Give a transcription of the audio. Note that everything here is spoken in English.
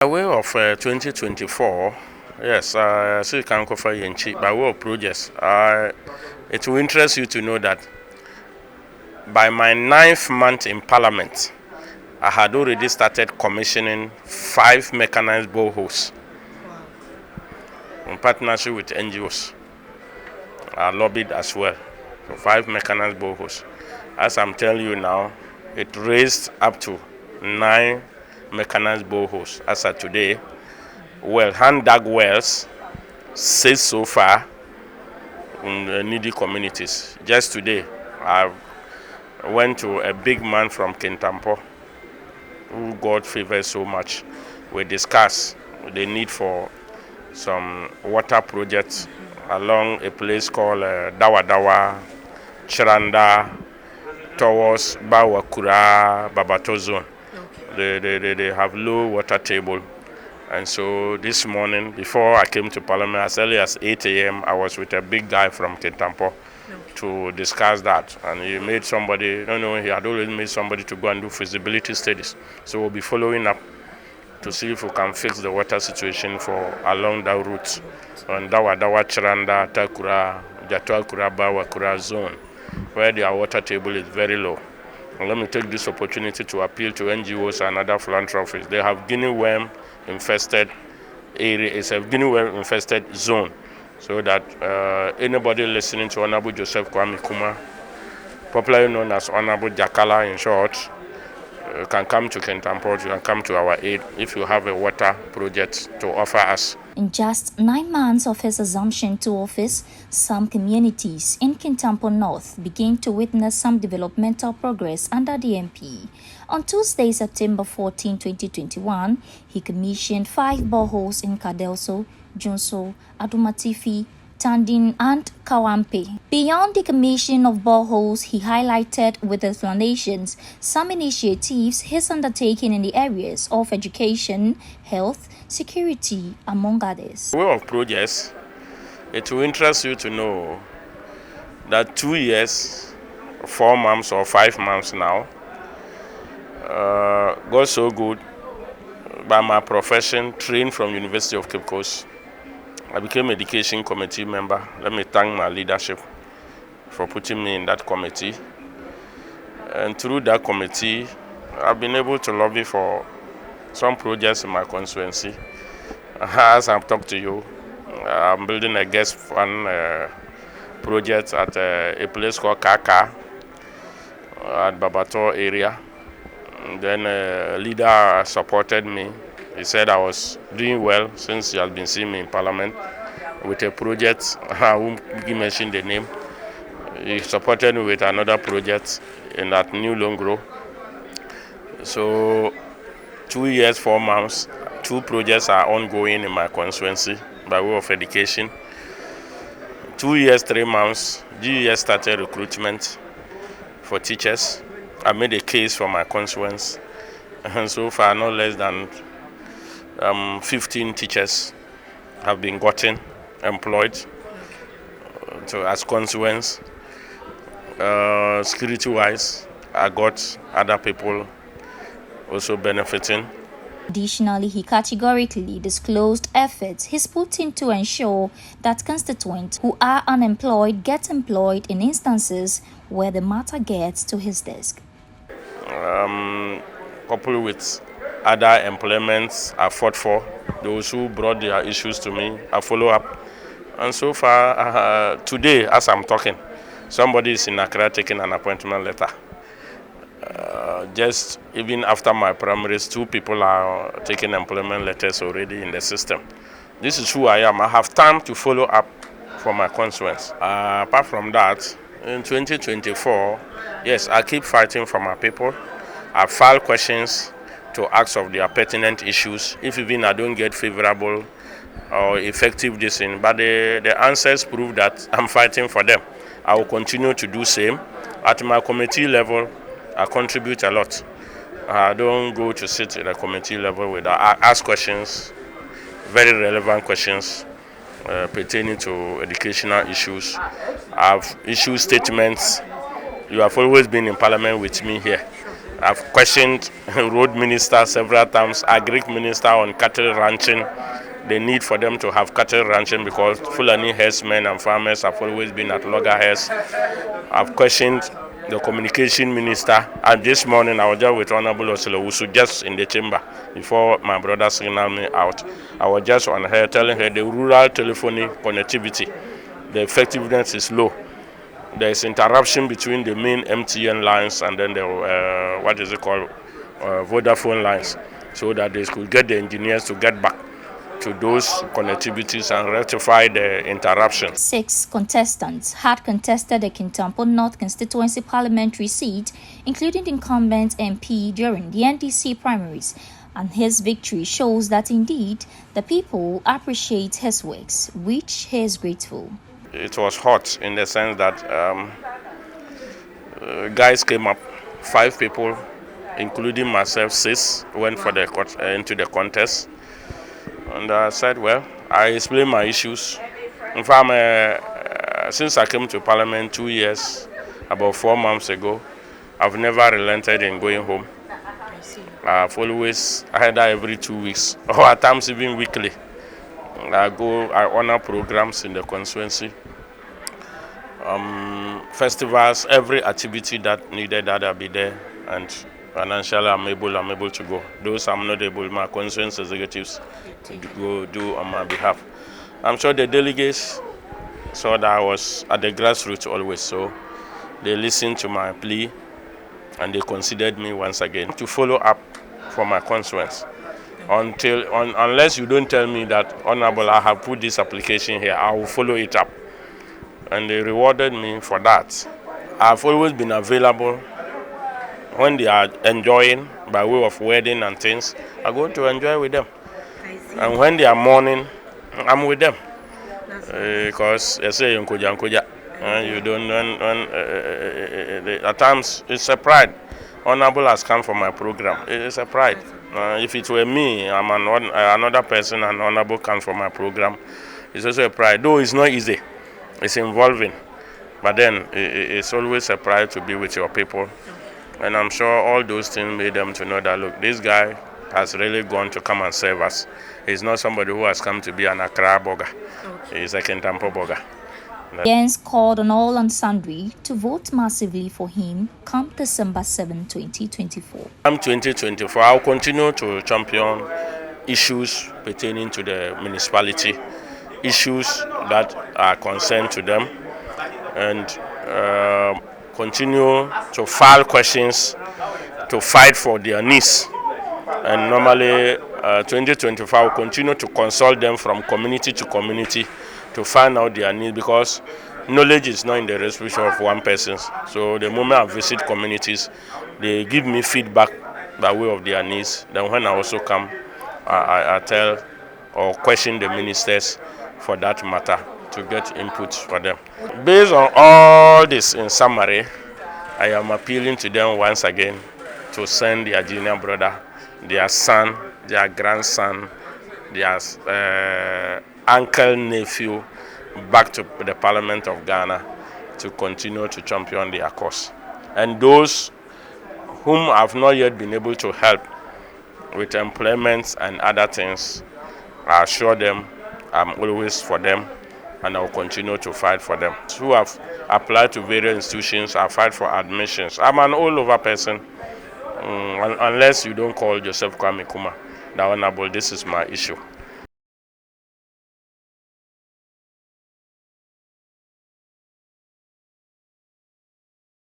By way of 2024, yes, so can cover Yenchi. By way of projects, it will interest you to know that by my 9th month in Parliament, I had already started commissioning 5 mechanized boreholes in partnership with NGOs. I lobbied as well for 5 mechanized boreholes. As I'm telling you now, it raised up to 9 mechanized boreholes as of today. Well, hand-dug wells, 6 so far in needy communities. Just today, I went to a big man from Kintampo who God favors so much. We discussed the need for some water projects along a place called Dawa Dawa, Chiranda, towards Bawakura, Babato zone. They have low water table. And so this morning, before I came to Parliament, as early as 8 a.m., I was with a big guy from Kintampo to discuss that. And he made somebody, he had always made somebody to go and do feasibility studies. So we'll be following up to see if we can fix the water situation for along that route on Dawa Dawa, Chiranda, Takura, Jatuakura, Bawakura zone, where their water table is very low. And let me take this opportunity to appeal to NGOs and other philanthropists. They have guinea worm infested area. It's a guinea worm infested zone, so that anybody listening to Honorable Joseph Kwame Kumah, popularly known as Honorable Jakala in short, can come to Kintampo, you can come to our aid if you have a water project to offer us. In just 9 months of his assumption to office, some communities in Kintampo North began to witness some developmental progress under the MP. On Tuesday, September 14, 2021, he commissioned 5 boreholes in Kadelso, Junso, Adumatifi, Tandin and Kawampe. Beyond the commission of boreholes, he highlighted with explanations some initiatives he's undertaking in the areas of education, health, security, among others. Way of projects, it will interest you to know that 2 years, 4 months or 5 months now, got so good by my profession, trained from University of Cape Coast. I became education committee member. Let me thank my leadership for putting me in that committee. And through that committee, I've been able to lobby for some projects in my constituency. As I've talked to you, I'm building a guest fund project at a place called Kaka at Babato area. And then a leader supported me. He said I was doing well since he has been seeing me in Parliament with a project. I won't mention the name. He supported me with another project in that new Longro. So 2 years, 4 months, 2 projects are ongoing in my constituency by way of education. 2 years, 3 months, GES started recruitment for teachers. I made a case for my constituents, and so far no less than 15 teachers have been employed as constituents. Security-wise, I got other people also benefiting. Additionally, he categorically disclosed efforts he's putting to ensure that constituents who are unemployed get employed in instances where the matter gets to his desk. Coupled with other employments I fought for, those who brought their issues to me, I follow up. And so far, today, as I'm talking, somebody is in Accra taking an appointment letter. Just even after my primaries, 2 people are taking employment letters already in the system. This is who I am. I have time to follow up for my constituents. Apart from that, in 2024, yes, I keep fighting for my people. I file questions to ask of their pertinent issues, if even I don't get favorable or effective decision. But the answers prove that I'm fighting for them. I will continue to do same. At my committee level, I contribute a lot. I don't go to sit at a committee level without I ask questions, very relevant questions pertaining to educational issues. I've issued statements. You have always been in Parliament with me here. I've questioned road minister several times, agric minister on cattle ranching, the need for them to have cattle ranching because Fulani herdsmen and farmers have always been at loggerheads. I've questioned the communication minister, and this morning I was just with Honorable Osilowusu just in the chamber before my brother signaled me out. I was just on her telling her the rural telephony connectivity, the effectiveness is low. There's interruption between the main MTN lines and then the Vodafone lines, so that they could get the engineers to get back to those connectivities and rectify the interruption. 6 contestants had contested the Kintampo North constituency parliamentary seat, including the incumbent MP during the NDC primaries, and his victory shows that indeed the people appreciate his works, which he is grateful. It was hot in the sense that guys came up, 5 people, including myself, 6, went for the into the contest. And I said, well, I explained my issues. In fact, since I came to Parliament 2 years, about 4 months ago, I've never relented in going home. I've always, either every 2 weeks, or at times even weekly, I honor programs in the constituency. Festivals, every activity that needed that I'll be there, and financially I'm able to go. Those I'm not able, my constituency executives go do on my behalf. I'm sure the delegates saw that I was at the grassroots always, so they listened to my plea and they considered me once again to follow up for my constituents. Unless you don't tell me that, Honorable, I have put this application here, I will follow it up. And they rewarded me for that. I've always been available when they are enjoying by way of wedding and things. I go to enjoy with them. And when they are mourning, I'm with them. Because they say you don't know. At times it's a pride. Honorable has come for my program. It's a pride. If it were me, I'm another person, and Honorable comes for my program, it's also a pride. Though it's not easy, it's involving. But then it's always a pride to be with your people. And I'm sure all those things made them to know that, look, this guy has really gone to come and serve us. He's not somebody who has come to be an Accra burger. He's a Kintampo burger. Jens called on all and sundry to vote massively for him come December 7, 2024. Come 2024, I'll continue to champion issues pertaining to the municipality, issues that are concerned to them, and continue to file questions to fight for their needs. And normally 2025 will continue to consult them from community to community to find out their needs, because knowledge is not in the reservation of one person. So the moment I visit communities, they give me feedback by way of their needs. Then when I also come, I tell or question the ministers for that matter to get input for them. Based on all this, in summary, I am appealing to them once again to send their junior brother, their son, their grandson, their uncle, nephew back to the Parliament of Ghana to continue to champion their cause. And those whom I have not yet been able to help with employment and other things, I assure them I'm always for them, and I will continue to fight for them. Who have applied to various institutions, I fight for admissions. I'm an all-over person. Unless you don't call Joseph Kwame Kumah, the Honorable, this is my issue.